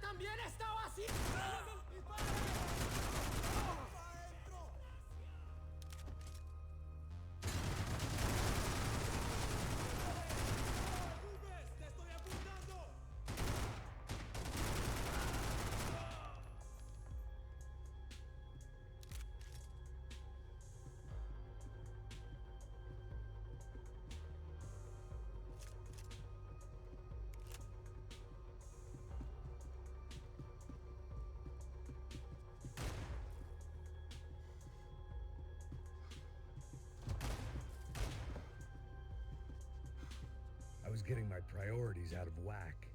también está vacía! ¡Te estoy apuntando! I was getting my priorities out of whack.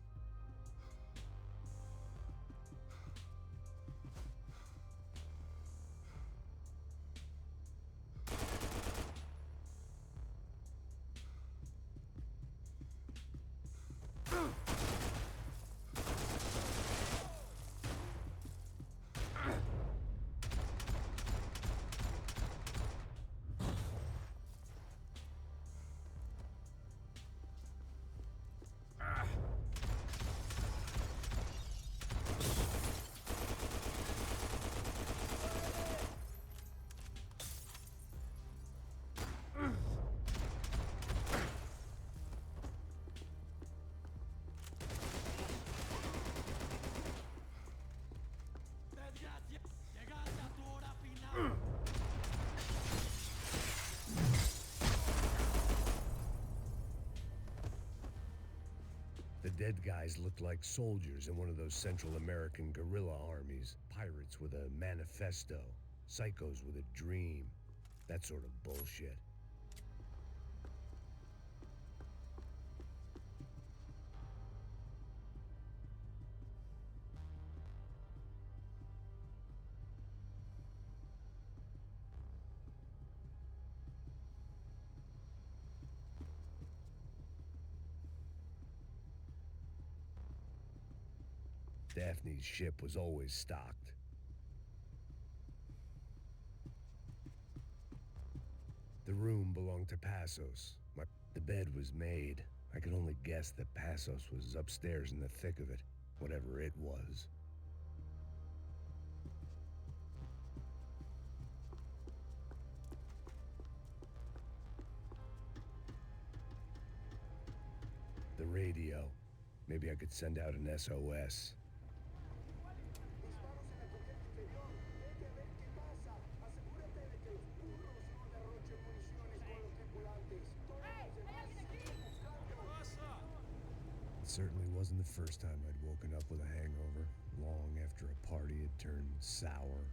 Llegaste a tu hora final. The dead guys looked like soldiers in one of those Central American guerrilla armies. Pirates with a manifesto. Psychos with a dream. That sort of bullshit. Daphne's ship was always stocked. The room belonged to Passos. The bed was made. I could only guess that Passos was upstairs in the thick of it, whatever it was. The radio. Maybe I could send out an SOS. It certainly wasn't the first time I'd woken up with a hangover, long after a party had turned sour.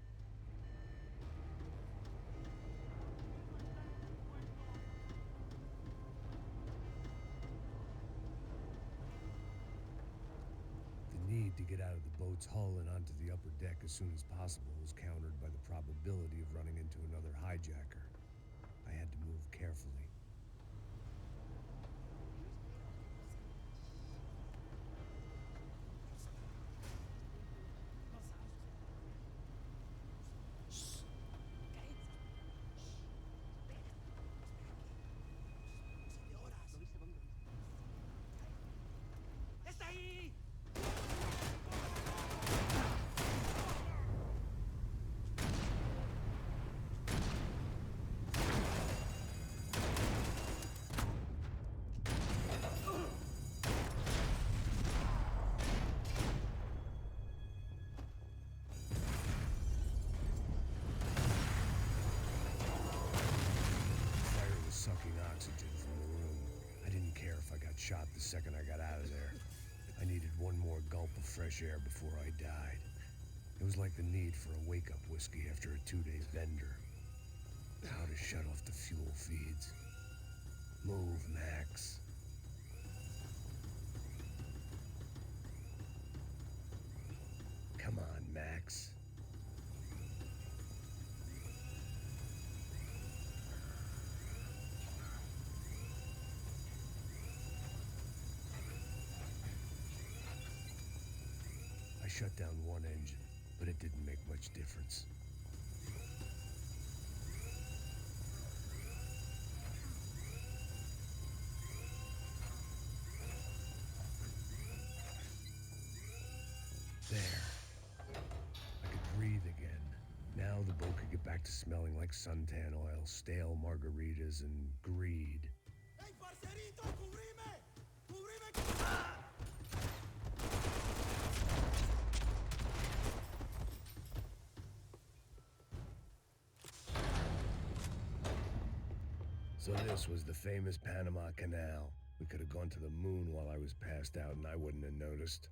The need to get out of the boat's hull and onto the upper deck as soon as possible was countered by the probability of running into another hijacker. I had to move carefully. ¡Está ahí! Sucking oxygen from the room. I didn't care if I got shot the second I got out of there. I needed one more gulp of fresh air before I died. It was like the need for a wake-up whiskey after a 2-day bender. How to shut off the fuel feeds. Move, Max. Come on, Max. I shut down one engine, but it didn't make much difference. There. I could breathe again. Now the boat could get back to smelling like suntan oil, stale margaritas, and greed. ¡Ey, parcerito! ¡Cubrime! ¡Cubrime! So this was the famous Panama Canal. We could have gone to the moon while I was passed out and I wouldn't have noticed.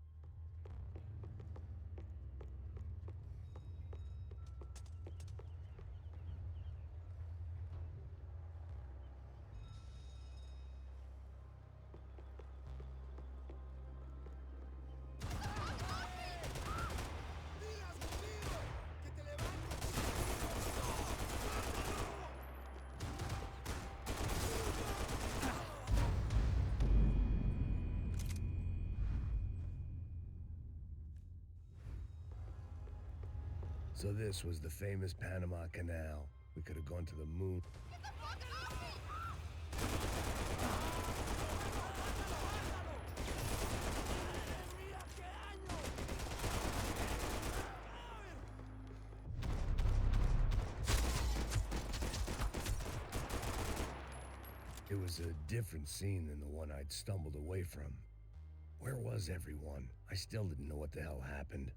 So this was the famous Panama Canal. We could have gone to the moon. It was a different scene than the one I'd stumbled away from. Where was everyone? I still didn't know what the hell happened.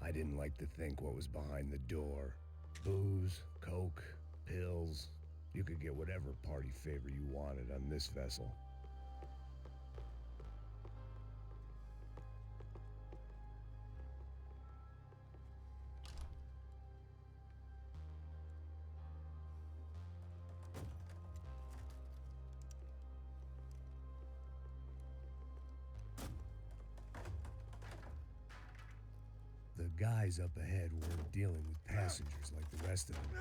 I didn't like to think what was behind the door. Booze, coke, pills. You could get whatever party favor you wanted on this vessel. The guys up ahead weren't dealing with passengers like the rest of them.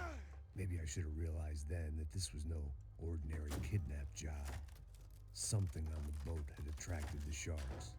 Maybe I should have realized then that this was no ordinary kidnap job. Something on the boat had attracted the sharks.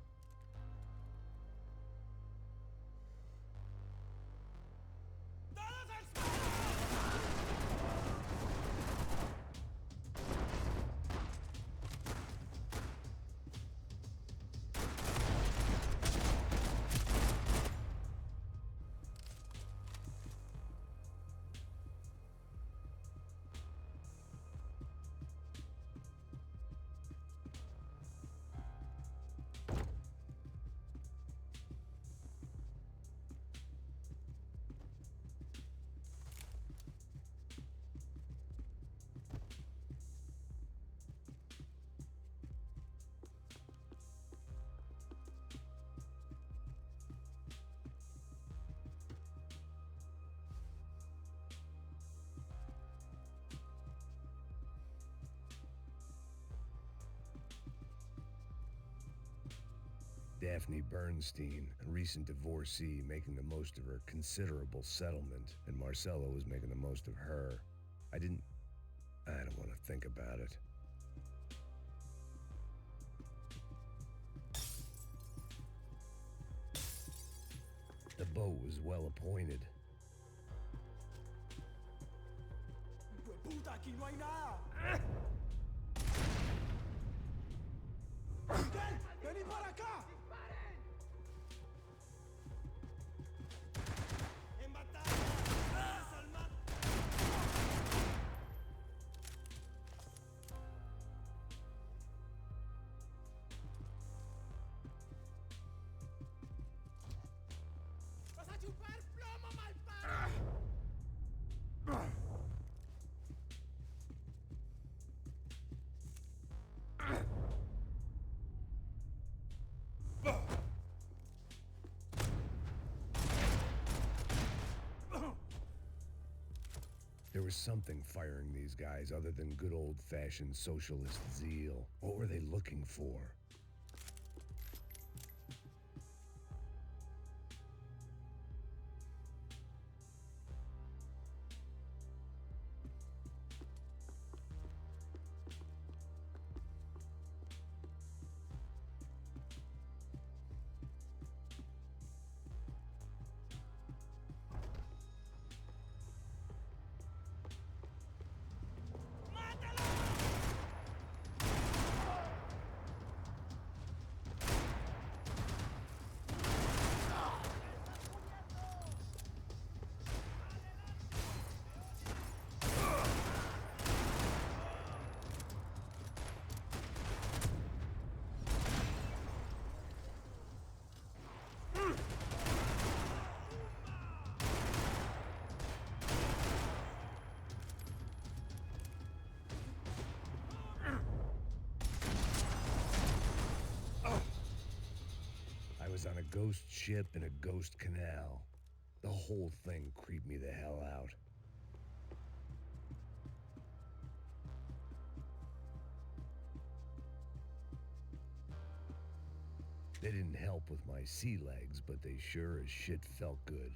Daphne Bernstein, a recent divorcee making the most of her considerable settlement, and Marcella was making the most of her. I don't want to think about it. The boat was well appointed. ¡Puta, aquí no hay nada! ¡Miguel! ¡Vení para acá! ¡En batalla! ¡Salman! ¡Vas a chupar plomo, malparido! There was something firing these guys other than good old-fashioned socialist zeal. What were they looking for? was on a ghost ship in a ghost canal. The whole thing creeped me the hell out. They didn't help with my sea legs, but they sure as shit felt good.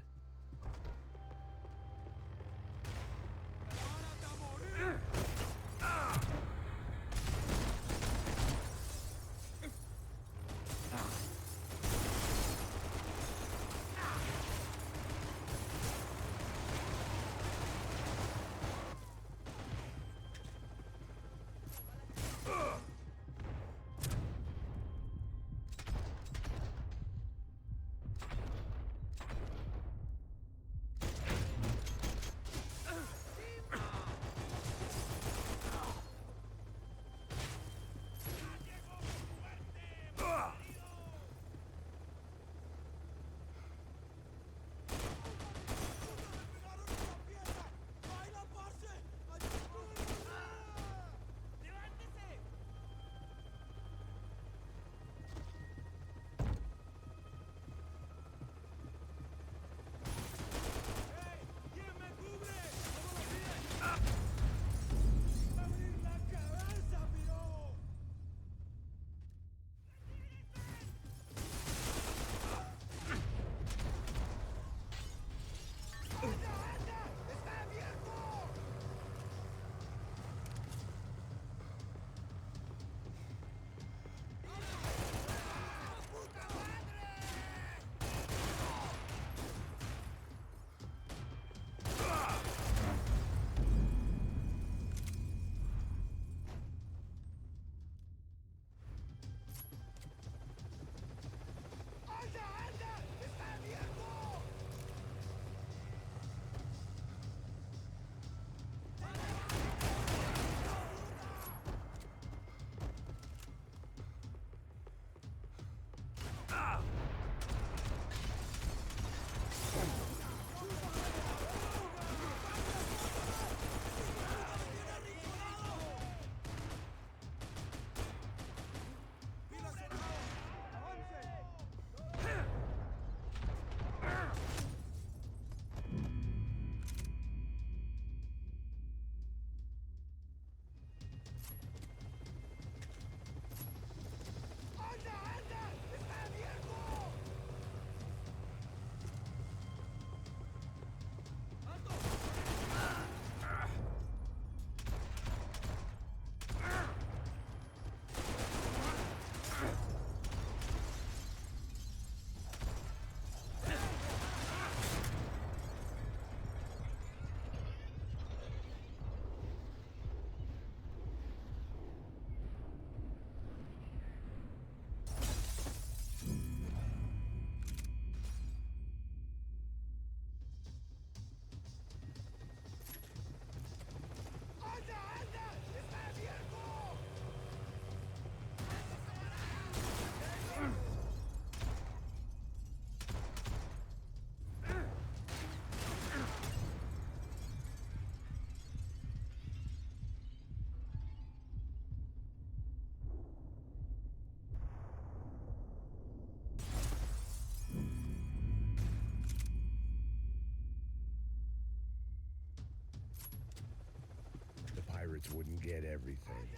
Pirates wouldn't get everything.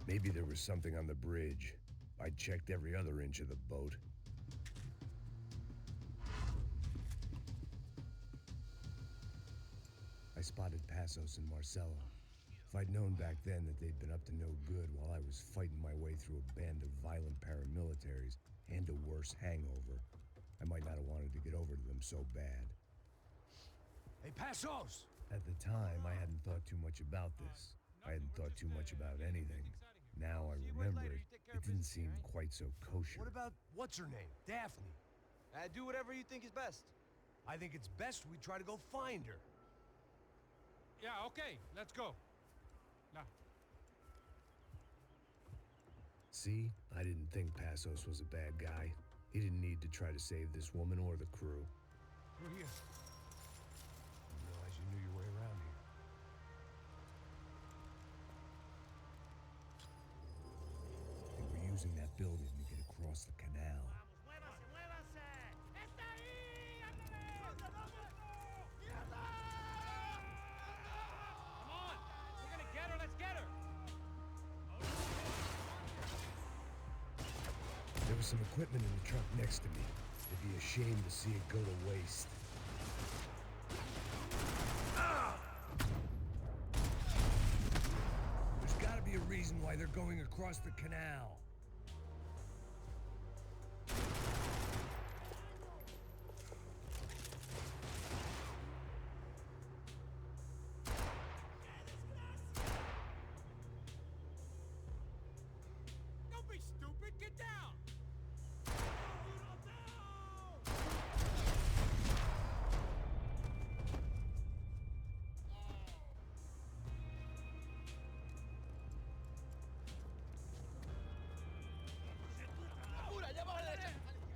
Maybe there was something on the bridge. I checked every other inch of the boat. I spotted Passos and Marcelo. If I'd known back then that they'd been up to no good while I was fighting my way through a band of violent paramilitaries and a worse hangover, I might not have wanted to get over to them so bad. Hey, Passos! At the time, I hadn't thought too much about this. I hadn't thought too much about anything. Now I remember it, it didn't seem quite so kosher. What about, what's her name? Daphne. Do whatever you think is best. I think it's best we try to go find her. Yeah, okay, let's go. Now. See? I didn't think Passos was a bad guy. He didn't need to try to save this woman or the crew. We're here. Didn't realize you knew your way around here. They were using that building to get across the canal. Come on! We're gonna get her, let's get her! There was some equipment in the truck next to me. It'd be a shame to see it go to waste. There's gotta be a reason why they're going across the canal. Don't be stupid, get down!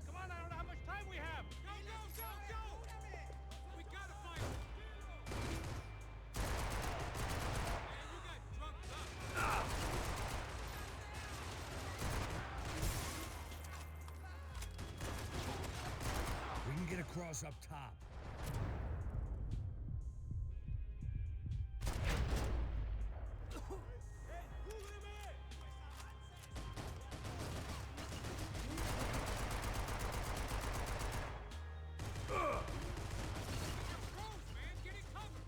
Come on, I don't know how much time we have! Go, go, go, go! We gotta find her! Man, you got drugged up! We can get across up top. Rose, man, get it covered!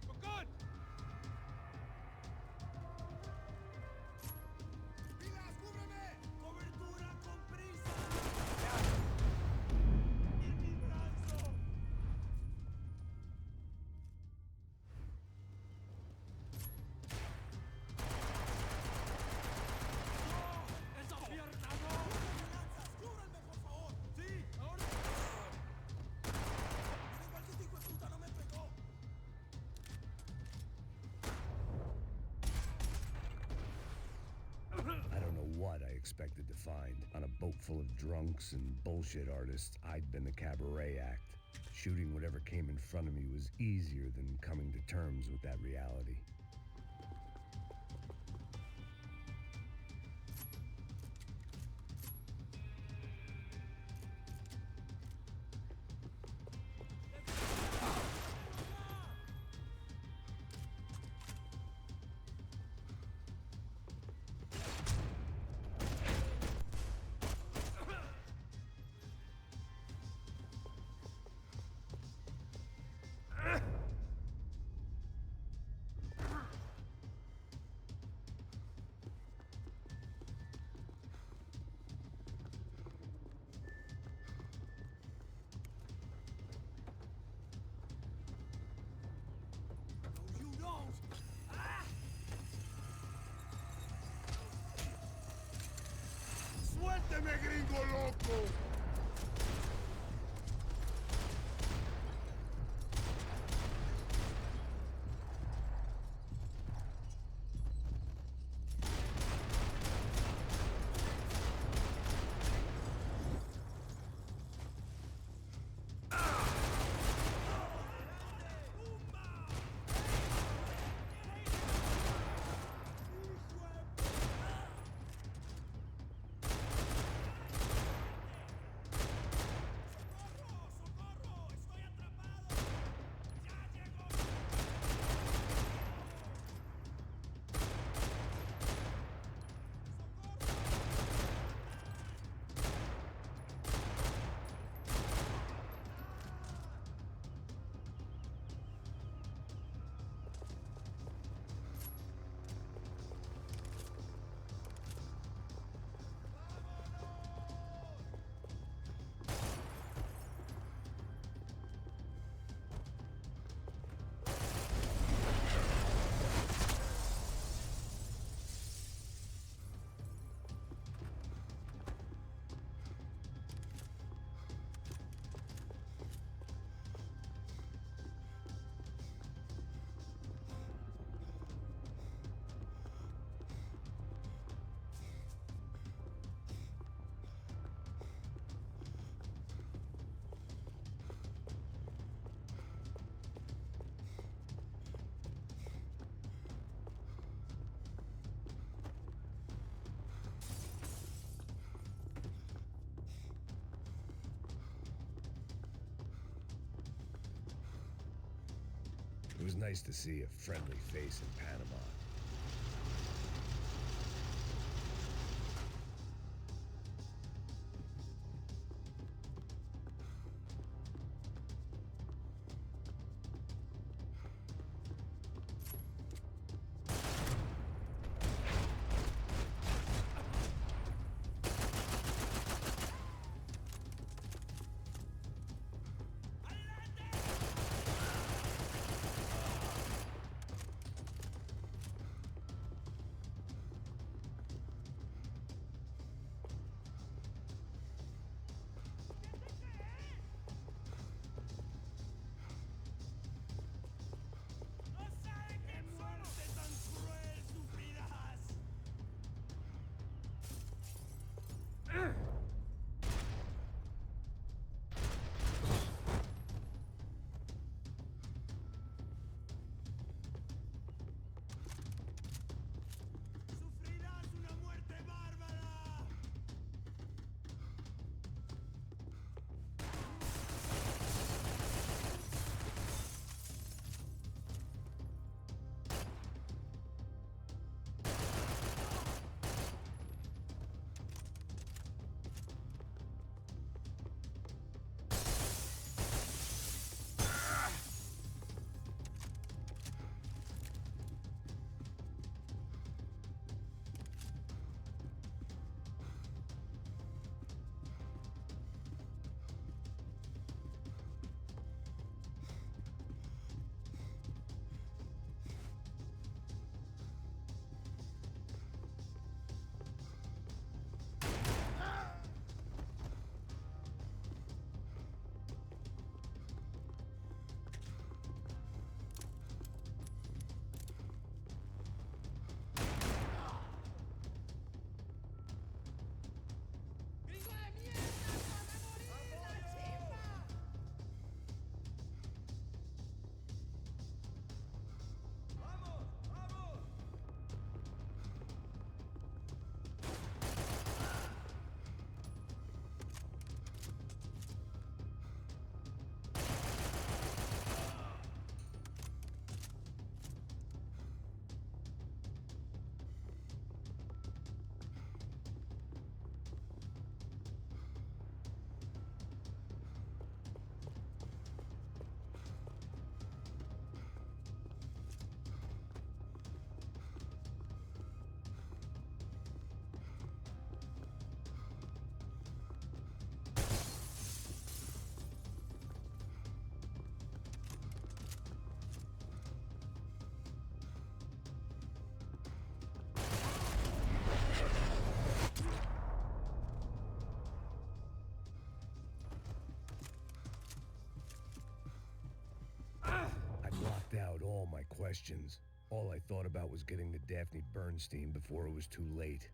We're good! ¡Pilas, cúbreme! ¡Cobertura con prisa! ¡En mi brazo! ¡Esa pierna no! ¡Lanzas, cúbranme, por favor! ¡Sí! ¡Ahora! Miren cuál que este hijo de puta no me pegó. I don't know what I expected to find. On a boat full of drunks and bullshit artists, I'd been the cabaret act. Shooting whatever came in front of me was easier than coming to terms with that reality. No, you don't! ¡Suélteme, gringo loco! was nice to see a friendly face in Panama. ¡No saben quién somos! ¡Qué muerte tan cruel sufrirás! ¡Sufrirás una muerte bárbara! ¡Gringo de mierda! ¡Te vas a morir, la chimba! ¡Vamos! ¡Vamos! I blocked out all my questions. All I thought about was getting to Daphne Bernstein before it was too late.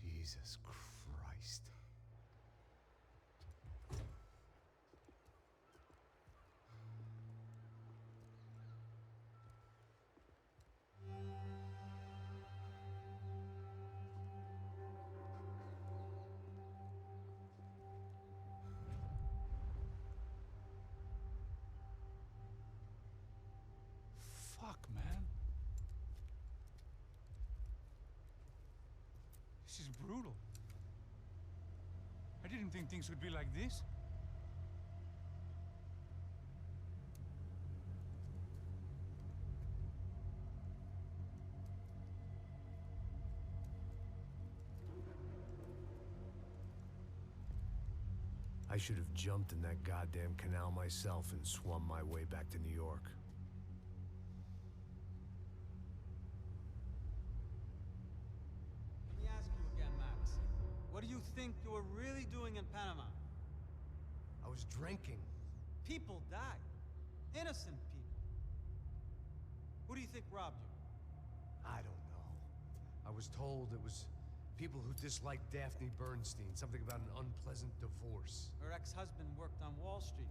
Jesus Christ. Fuck, man. This is brutal. I didn't think things would be like this. I should have jumped in that goddamn canal myself and swum my way back to New York. Let me ask you again, Max. What do you think you were really doing in Panama? I was drinking. People died. Innocent people. Who do you think robbed you? I don't know. I was told it was people who disliked Daphne Bernstein, something about an unpleasant divorce. Her ex-husband worked on Wall Street.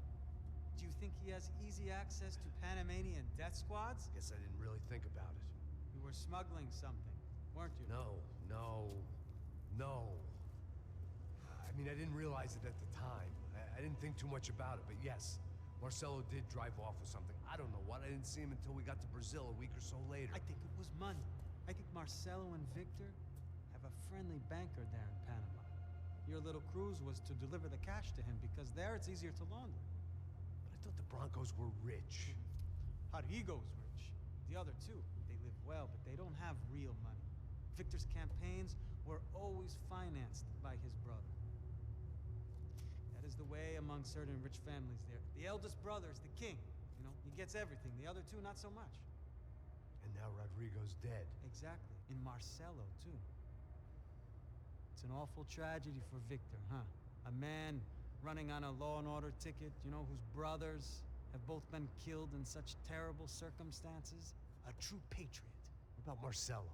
Do you think he has easy access to Panamanian death squads? Guess I didn't really think about it. You were smuggling something, weren't you? No. I mean, I didn't realize it at the time. I didn't think too much about it, but yes, Marcelo did drive off with something. I don't know what. I didn't see him until we got to Brazil a week or so later. I think it was money. I think Marcelo and Victor have a friendly banker there in Panama. Your little cruise was to deliver the cash to him because there it's easier to launder. But I thought the Broncos were rich. Rodrigo's rich. The other two, they live well, but they don't have real money. Victor's campaigns were always financed by his brother. That is the way among certain rich families there. The eldest brother is the king. You know, he gets everything. The other two, not so much. And now Rodrigo's dead. Exactly. And Marcelo, too. It's an awful tragedy for Victor, huh? A man running on a law and order ticket, you know, whose brothers have both been killed in such terrible circumstances. A true patriot. What about Marcelo?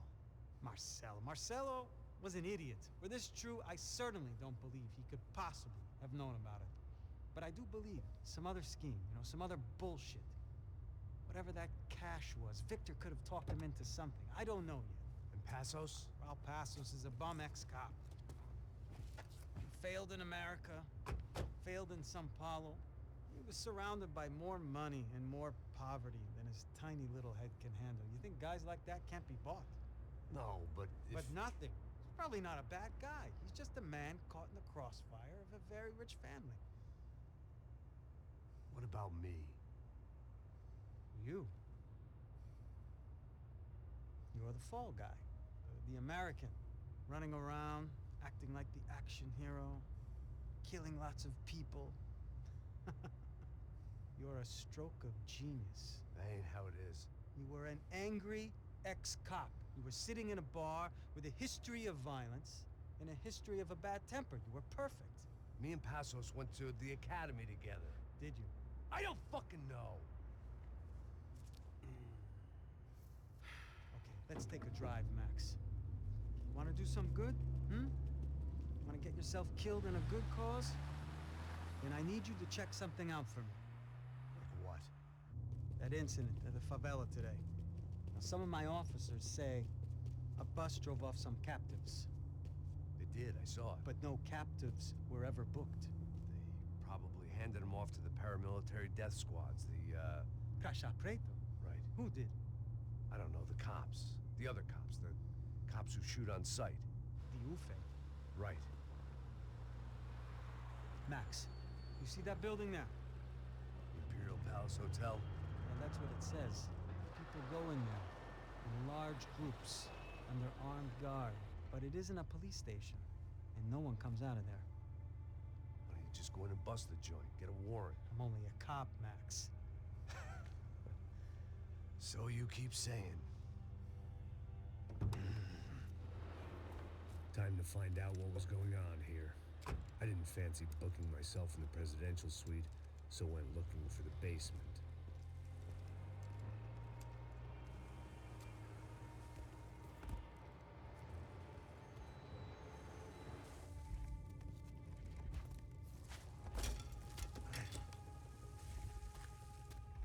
Marcelo was an idiot. Were this true, I certainly don't believe he could possibly have known about it. But I do believe some other scheme, you know, some other bullshit. Whatever that cash was, Victor could have talked him into something. I don't know yet. And Passos? Raul Passos is a bum ex-cop. He failed in America, failed in Sao Paulo. He was surrounded by more money and more poverty than his tiny little head can handle. You think guys like that can't be bought? No, but But nothing. He's probably not a bad guy. He's just a man caught in the crossfire of a very rich family. What about me? You. You're the fall guy. The American. Running around, acting like the action hero. Killing lots of people. You're a stroke of genius. That ain't how it is. You were an angry ex-cop. You were sitting in a bar with a history of violence and a history of a bad temper. You were perfect. Me and Passos went to the academy together. Did you? I don't fucking know. Okay, let's take a drive, Max. You want to do some good? Want to get yourself killed in a good cause? Then I need you to check something out for me. Like what? That incident at the favela today. Now, some of my officers say a bus drove off some captives. They did, I saw it. But no captives were ever booked. They probably handed them off to the paramilitary death squads, the, Caixa Preto? Right. Who did? I don't know, the cops. The other cops. The cops who shoot on sight. The UFE. Right. Max, you see that building there? Imperial Palace Hotel? Well, that's what it says. People go in there in large groups under armed guard. But it isn't a police station, and no one comes out of there. Why don't you just go in and bust the joint? Get a warrant. I'm only a cop, Max. So you keep saying. Time to find out what was going on here. I didn't fancy booking myself in the presidential suite, so went looking for the basement.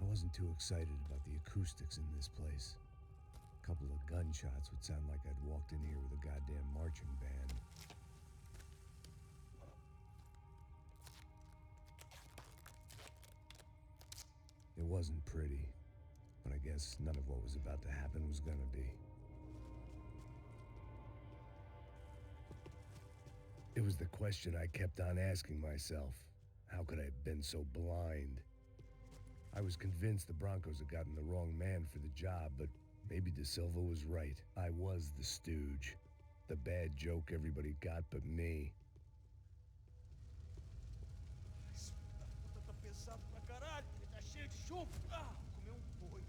I wasn't too excited about the acoustics in this place. A couple of gunshots would sound like I'd walked in here with a goddamn marching band. It wasn't pretty, but I guess none of what was about to happen was gonna be. It was the question I kept on asking myself. How could I have been so blind? I was convinced the Broncos had gotten the wrong man for the job, but maybe De Silva was right. I was the stooge. The bad joke everybody got but me. Puta, tá pesado pra caralho. Ele tá cheio de chumbo. Comeu boi.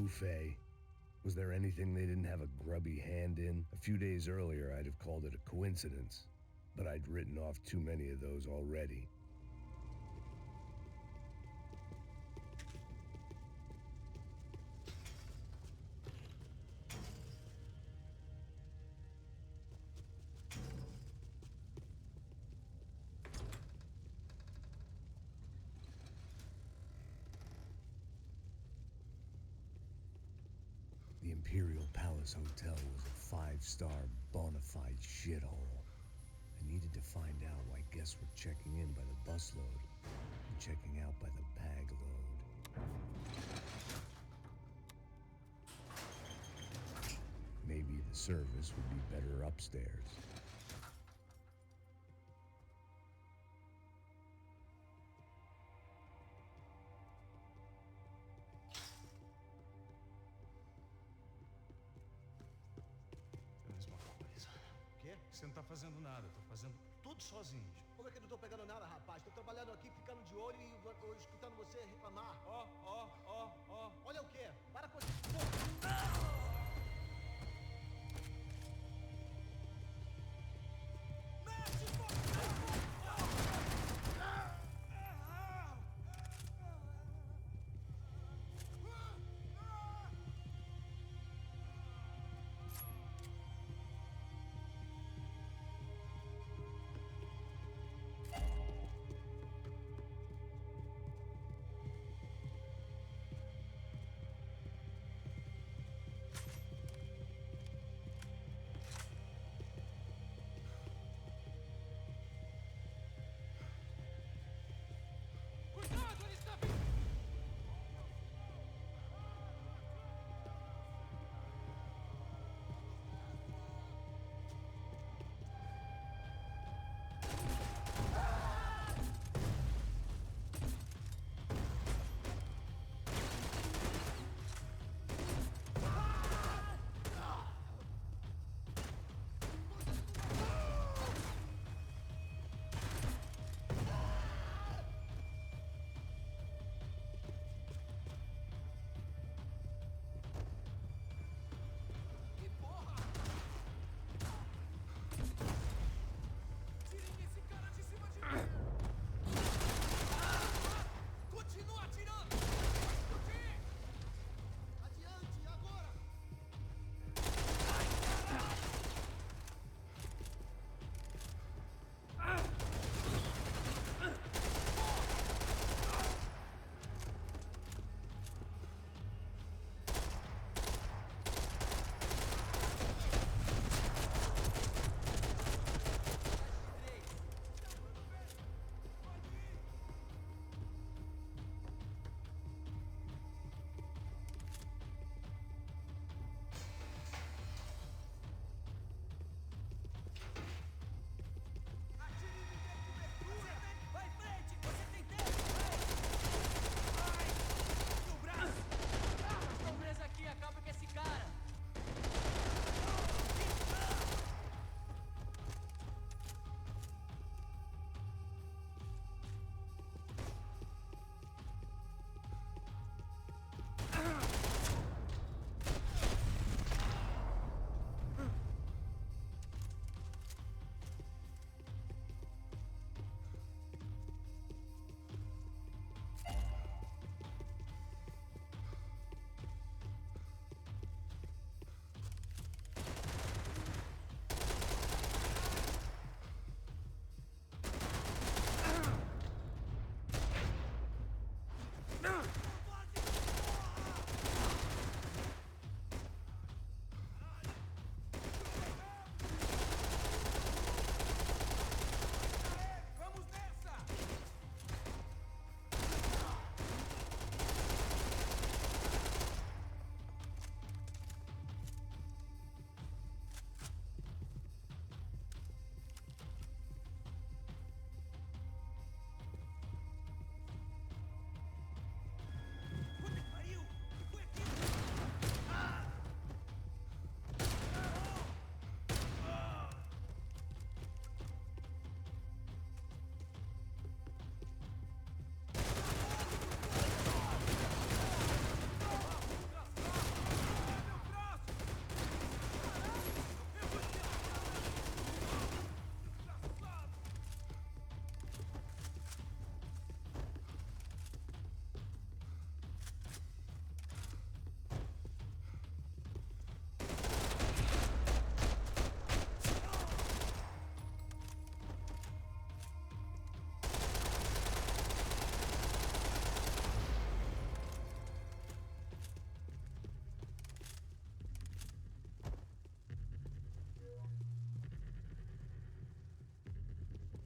buffet? Was there anything they didn't have a grubby hand in? A few days earlier, I'd have called it a coincidence, but I'd written off too many of those already. The Imperial Palace Hotel was a five-star bona fide shithole. I needed to find out why guests were checking in by the busload and checking out by the bag load. Maybe the service would be better upstairs. Mais uma coisa. O quê? Você não tá fazendo nada, tô fazendo tudo sozinho. Como é que eu não tô pegando nada, rapaz? Tô trabalhando aqui, ficando de olho e escutando você reclamar. Ó. Olha o quê? Para com isso. Porra!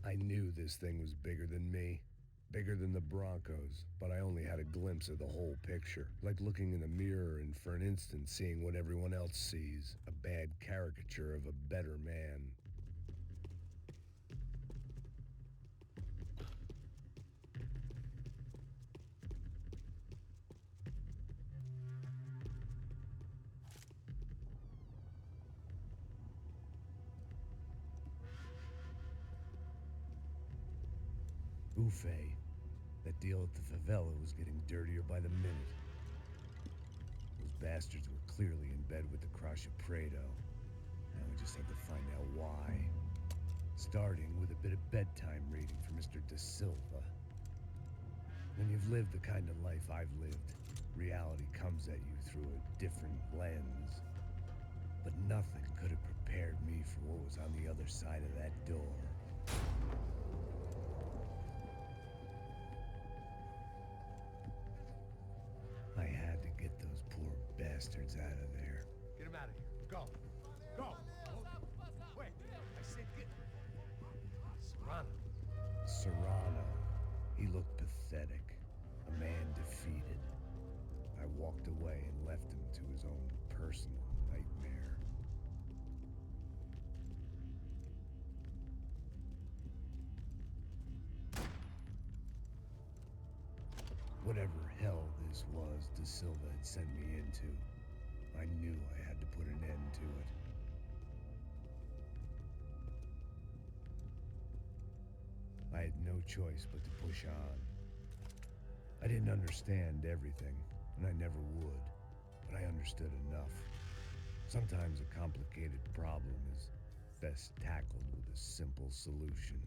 I knew this thing was bigger than me, bigger than the Broncos, but I only had a glimpse of the whole picture, like looking in the mirror and for an instant seeing what everyone else sees, a bad caricature of a better man. Buffet. That deal at the favela was getting dirtier by the minute. Those bastards were clearly in bed with the Crusher Prado. Now we just had to find out why. Starting with a bit of bedtime reading for Mr. De Silva. When you've lived the kind of life I've lived, reality comes at you through a different lens. But nothing could have prepared me for what was on the other side of that door. I had to get those poor bastards out of there. Get him out of here. Go. Go. Wait. I said get... Serrano. Serrano. He looked pathetic. A man defeated. I walked away and left him to his own personal nightmare. Whatever hell this was De Silva had sent me into, I knew I had to put an end to it. I had no choice but to push on. I didn't understand everything, and I never would, but I understood enough. Sometimes a complicated problem is best tackled with a simple solution.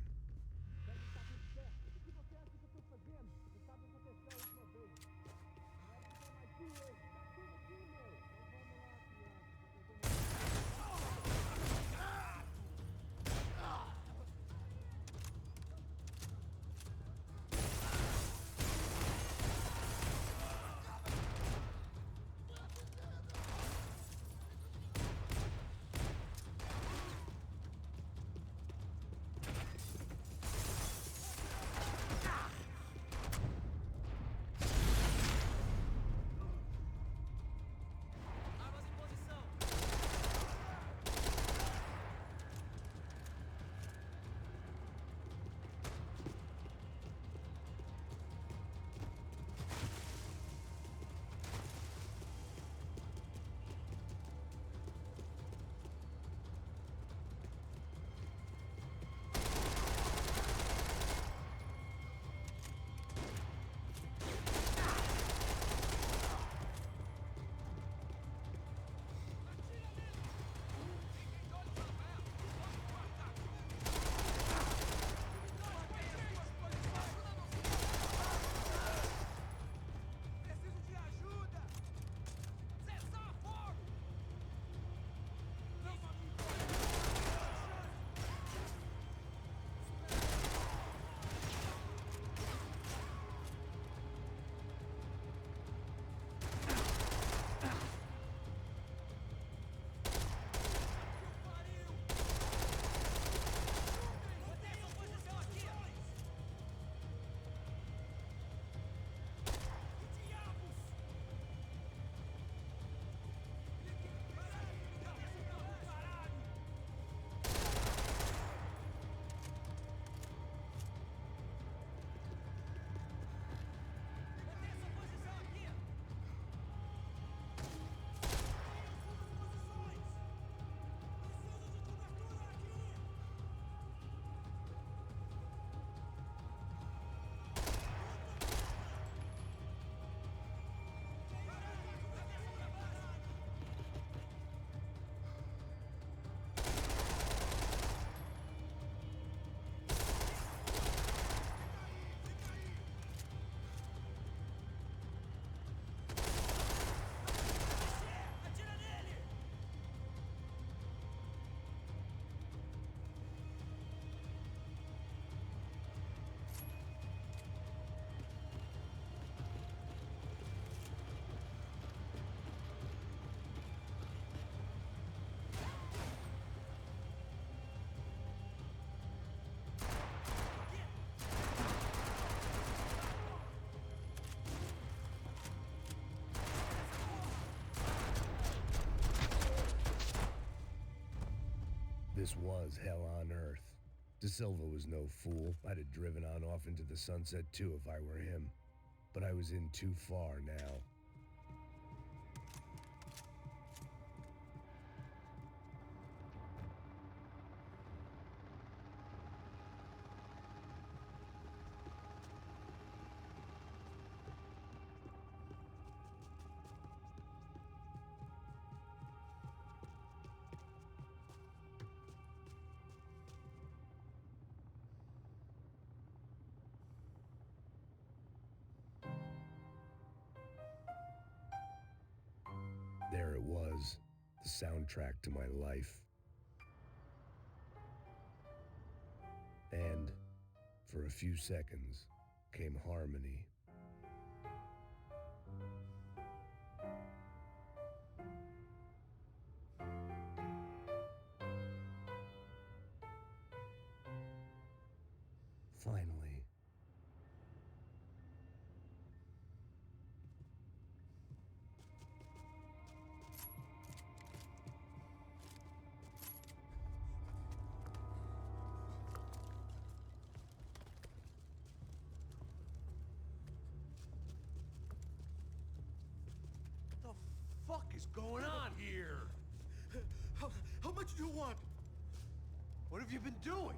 This was hell on earth. De Silva was no fool. I'd have driven on off into the sunset too if I were him. But I was in too far now. There it was, the soundtrack to my life. And, for a few seconds, came harmony. Finally. What the fuck is going on here? How much do you want? What have you been doing?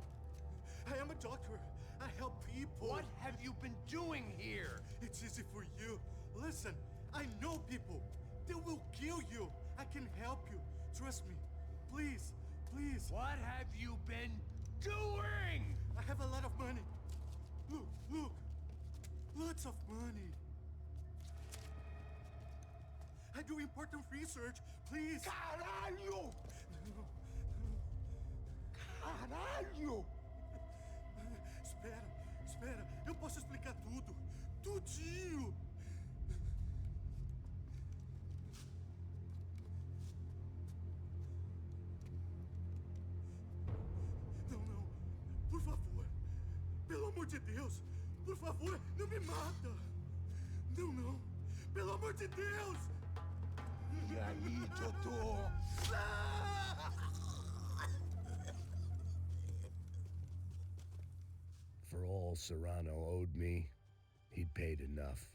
I am a doctor. I help people. What have you been doing here? It's easy for you. Listen, I know people. They will kill you. I can help you. Trust me. Please, please. What have you been doing? I have a lot of money. Look, look. Lots of money. I do important research. Please. Caralho! Caralho! Espera, espera. Eu posso explicar tudo. Tudinho. Não, não. Por favor. Pelo amor de Deus. Por favor, não me mata. Não, não. Pelo amor de Deus. E aí, doutor? For all Serrano owed me, he'd paid enough.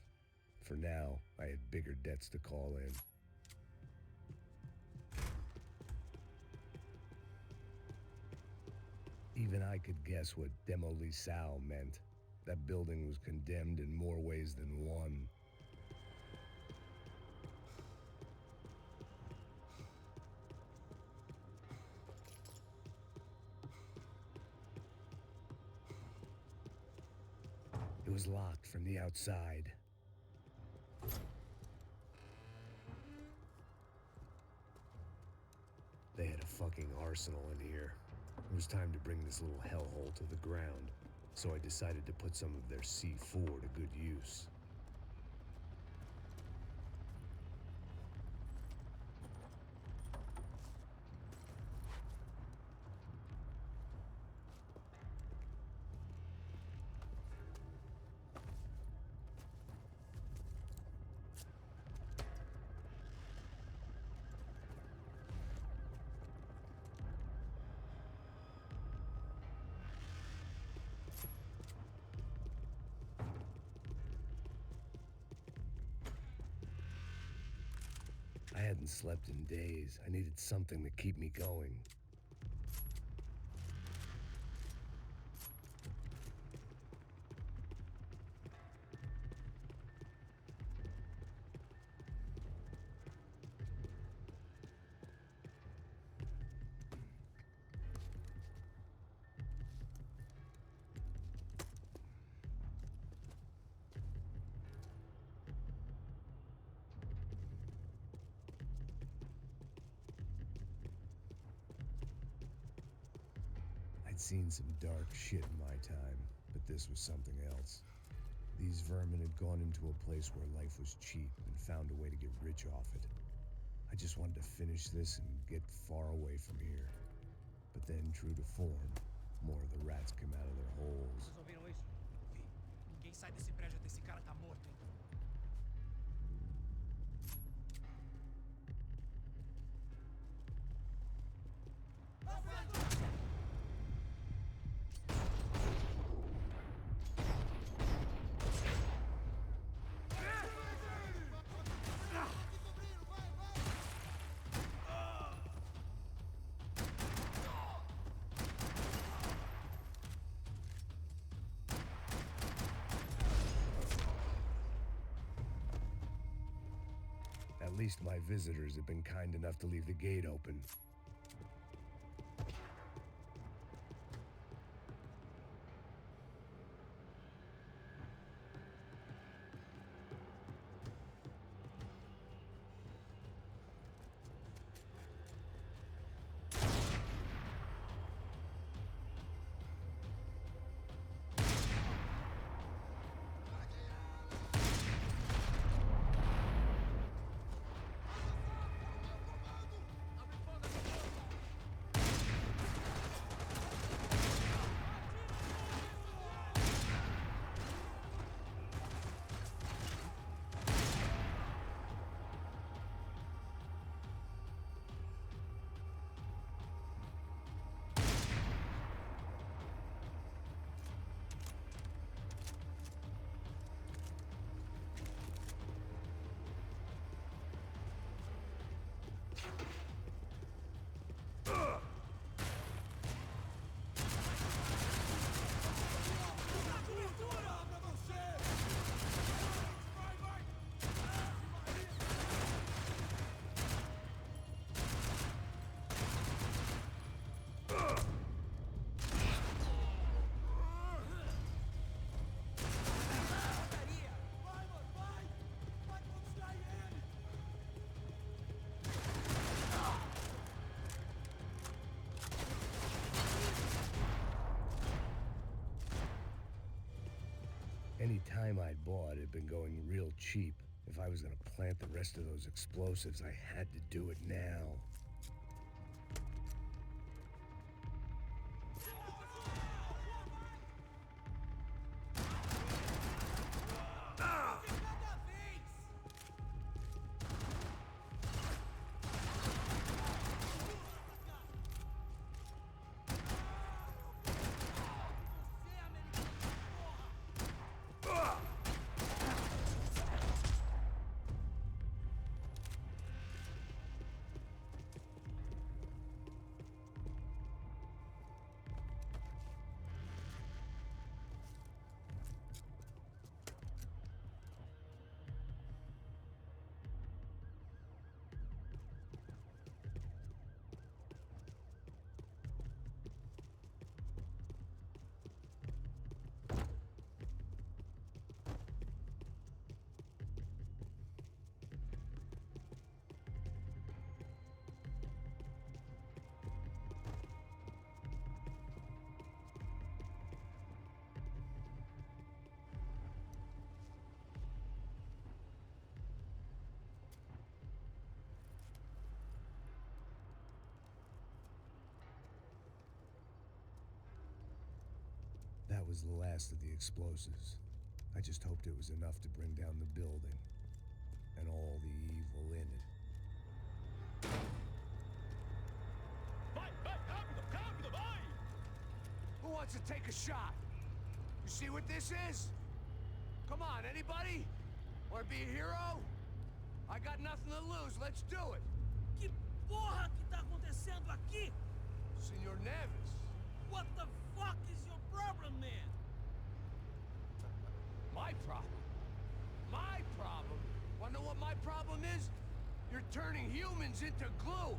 For now, I had bigger debts to call in. Even I could guess what Demolisal meant. That building was condemned in more ways than one. It was locked from the outside. They had a fucking arsenal in here. It was time to bring this little hellhole to the ground, so I decided to put some of their C4 to good use. I hadn't slept in days. I needed something to keep me going. I'd seen some dark shit in my time, but this was something else. These vermin had gone into a place where life was cheap and found a way to get rich off it. I just wanted to finish this and get far away from here. But then, true to form, more of the rats came out of their holes. Vocês ouviram isso? Vi. Ninguém sai desse prédio até esse cara tá morto, hein? least my visitors have been kind enough to leave the gate open. Any time I'd bought had been going real cheap. If I was gonna plant the rest of those explosives, I had to do it now. That was the last of the explosives. I just hoped it was enough to bring down the building and all the evil in it. Who wants to take a shot? You see what this is? Come on, anybody? Want to be a hero? I got nothing to lose, let's do it! Que porra que tá acontecendo aqui? Senor Neves. What the fuck is your problem, man? My problem? My problem? Wanna know what my problem is? You're turning humans into glue!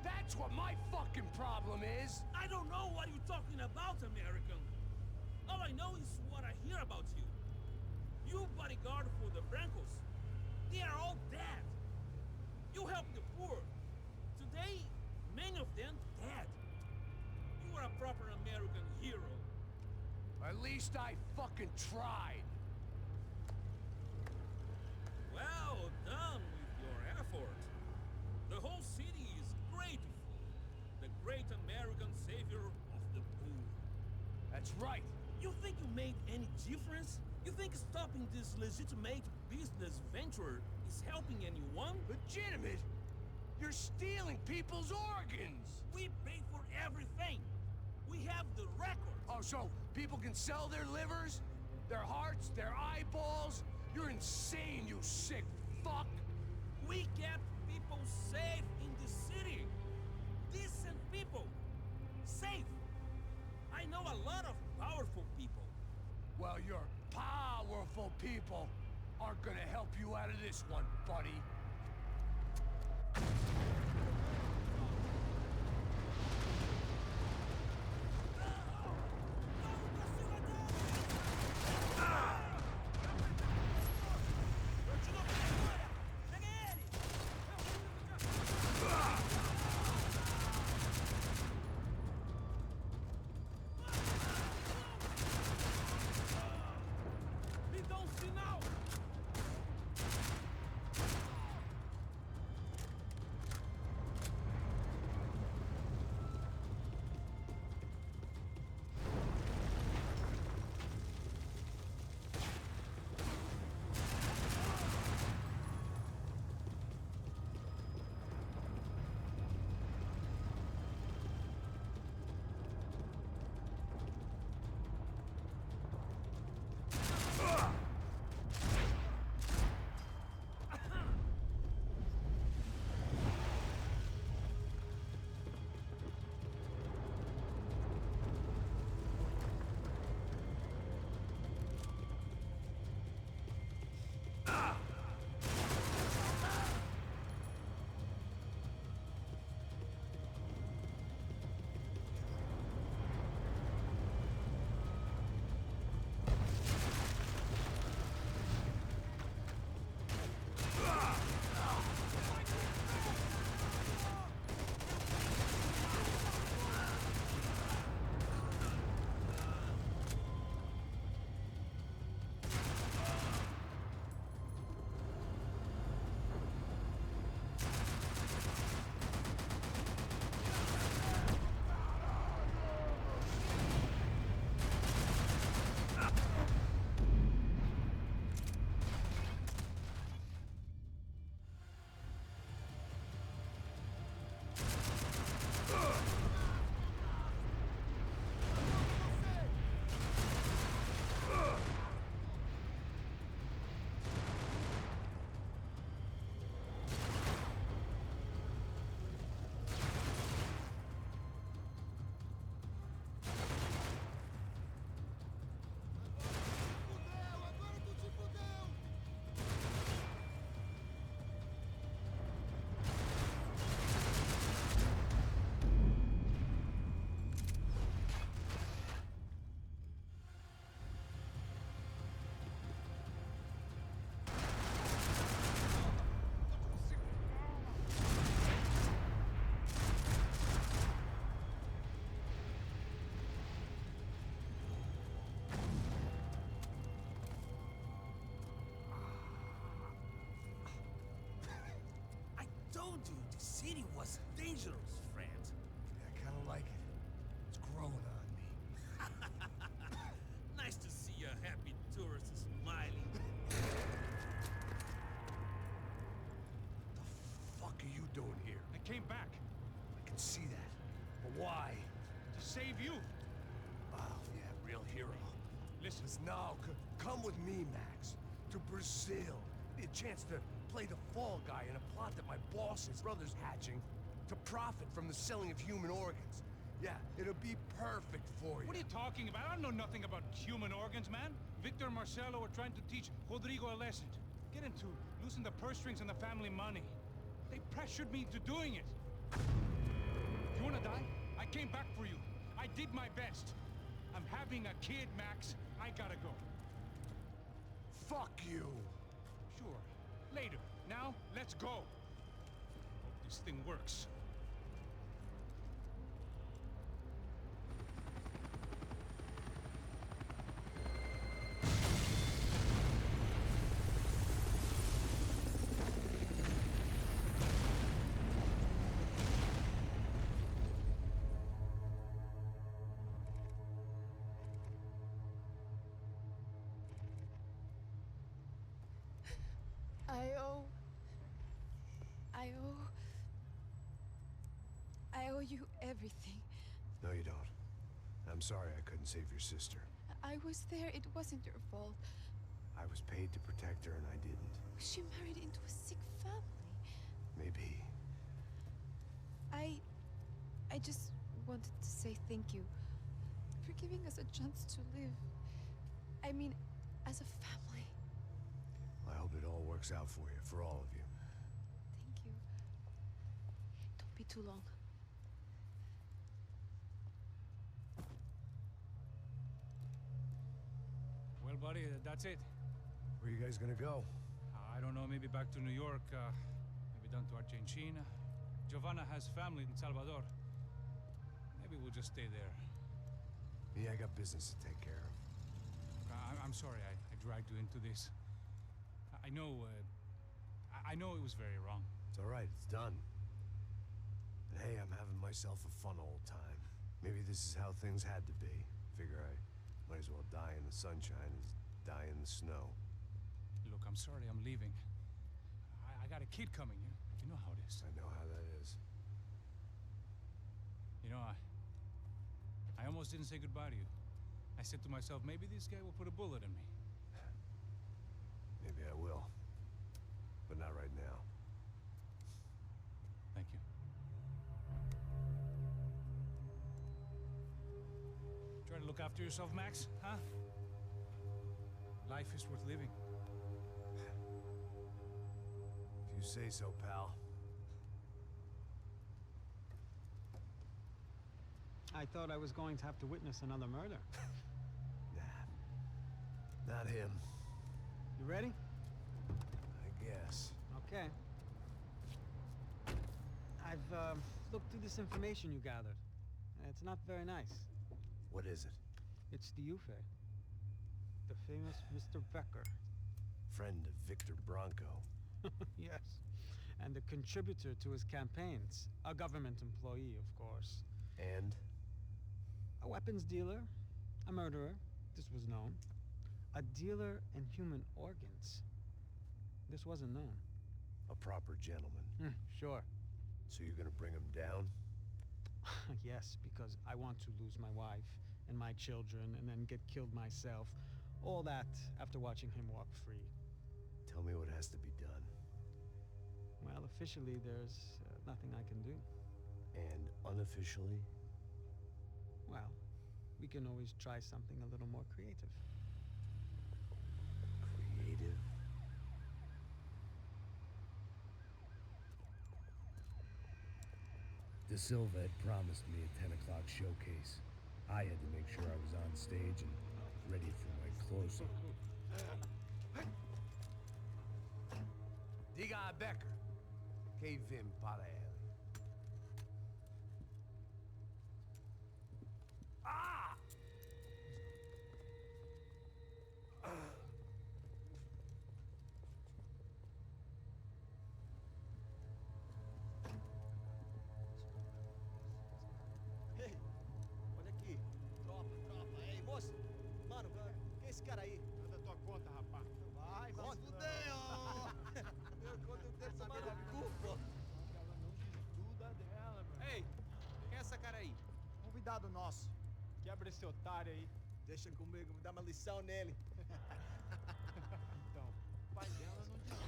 That's what my fucking problem is! I don't know what you're talking about, American. All I know is what I hear about you. You bodyguard for the Brancos. They are all dead. You help the poor. Today, many of them dead. You are a proper American hero. At least I fucking tried. Well done with your effort. The whole city is grateful. The great American savior of the poor. That's right. You think you made any difference? You think stopping this legitimate business venture is helping anyone? Legitimate? You're stealing people's organs! We pay for everything. We have the record. Oh, so people can sell their livers? Their hearts? Their eyeballs? You're insane, you sick fuck! We kept people safe in the city. Decent people. Safe. I know a lot of powerful people. Well, your powerful people aren't gonna help you out of this one, buddy. save you. Oh, yeah, real hero. Listen, No, come with me, Max. To Brazil. Be a chance to play the fall guy in a plot that my boss and brother's hatching to profit from the selling of human organs. Yeah, it'll be perfect for you. what are you talking about? I don't know nothing about human organs, man. Victor and Marcelo are trying to teach Rodrigo a lesson. Get into losing the purse strings and the family money. They pressured me into doing it. You wanna die? I came back for you. I did my best. I'm having a kid, Max. I gotta go. Fuck you. Sure. Later. Now, let's go. Hope this thing works. I owe you everything. No, you don't. I'm sorry I couldn't save your sister. I was there. It wasn't your fault. I was paid to protect her and I didn't. She married into a sick family. Maybe. I just wanted to say thank you for giving us a chance to live. I mean, as a family. I hope it all works out for you, for all of you. Thank you. Don't be too long. Well, buddy, that's it. Where are you guys gonna go? I don't know, maybe back to New York, maybe down to Argentina. Giovanna has family in Salvador. Maybe we'll just stay there. Me, I got business to take care of. I'm sorry I dragged you into this. I know, I know it was very wrong. It's all right, it's done. And hey, I'm having myself a fun old time. Maybe this is how things had to be. Figure I might as well die in the sunshine as die in the snow. Look, I'm sorry I'm leaving. I got a kid coming, you know how it is. I know how that is. You know, I almost didn't say goodbye to you. I said to myself, maybe this guy will put a bullet in me. Maybe I will. But not right now. Thank you. Try to look after yourself, Max, huh? Life is worth living. If you say so, pal. I thought I was going to have to witness another murder. Nah. Not him. You ready? I guess. Okay. I've looked through this information you gathered. It's not very nice. What is it? It's the Ufe. The famous Mr. Becker. Friend of Victor Bronco. Yes. And a contributor to his campaigns. A government employee, of course. And? A weapons dealer. A murderer. This was known. A dealer in human organs. This wasn't known. A proper gentleman. Sure. So you're gonna bring him down? Yes, because I want to lose my wife and my children and then get killed myself. All that after watching him walk free. Tell me what has to be done. Well, officially, there's nothing I can do. And unofficially? Well, we can always try something a little more creative. Creative? De Silva had promised me a 10 o'clock showcase. I had to make sure I was on stage and ready for my close-up. Diga a Becker. Que vim para ele. Ah! Ei, olha aqui. Tropa, tropa. Ei, moço. Mano, quem é esse cara aí? Manda tua conta, rapaz. Vai se fuder, ó. Meu, quando eu tenho essa maluco. Ei, quem é essa cara aí? Convidado nosso. Quebra esse otário aí. Deixa comigo, me dá uma lição nele. Então, o pai dela não desiste.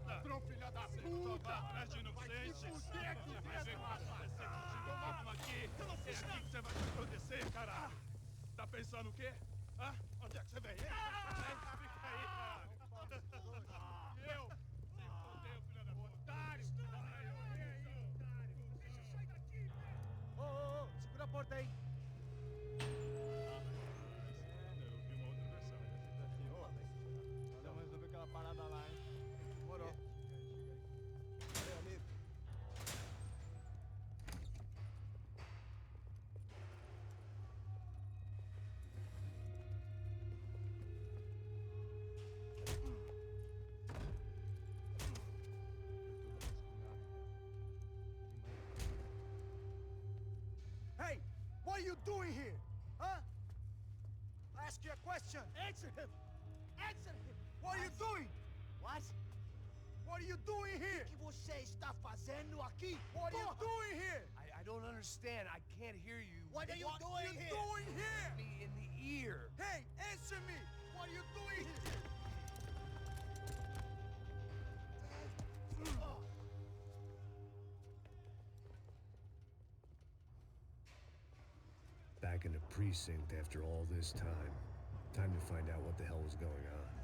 Ladrão, filha da puta! Atrás de inocentes! Vai ver como vai ser fugindo aqui! Eu não fiz nada! Você vai me proteger, caralho! Tá pensando o quê? Hã? Onde é que você vem? Fica aí, caralho! Eu? Se fodeu, filha da puta! Otário! Deixa eu sair daqui! Ô, segura a porta aí. Eu vi uma outra versão. Vamos resolver aquela parada lá, hein? Demorou. Valeu, amigo. Hey, what are you doing here? Huh? I ask you a question. Answer him! Answer him! What are you doing? What? What are you doing here? O que você está fazendo aqui? What are you Porra! doing here? I don't understand. I can't hear you. What are you doing here? doing here? Me in the ear. Hey, answer me. What are you doing here? Back in the precinct after all this time. Time to find out what the hell was going on.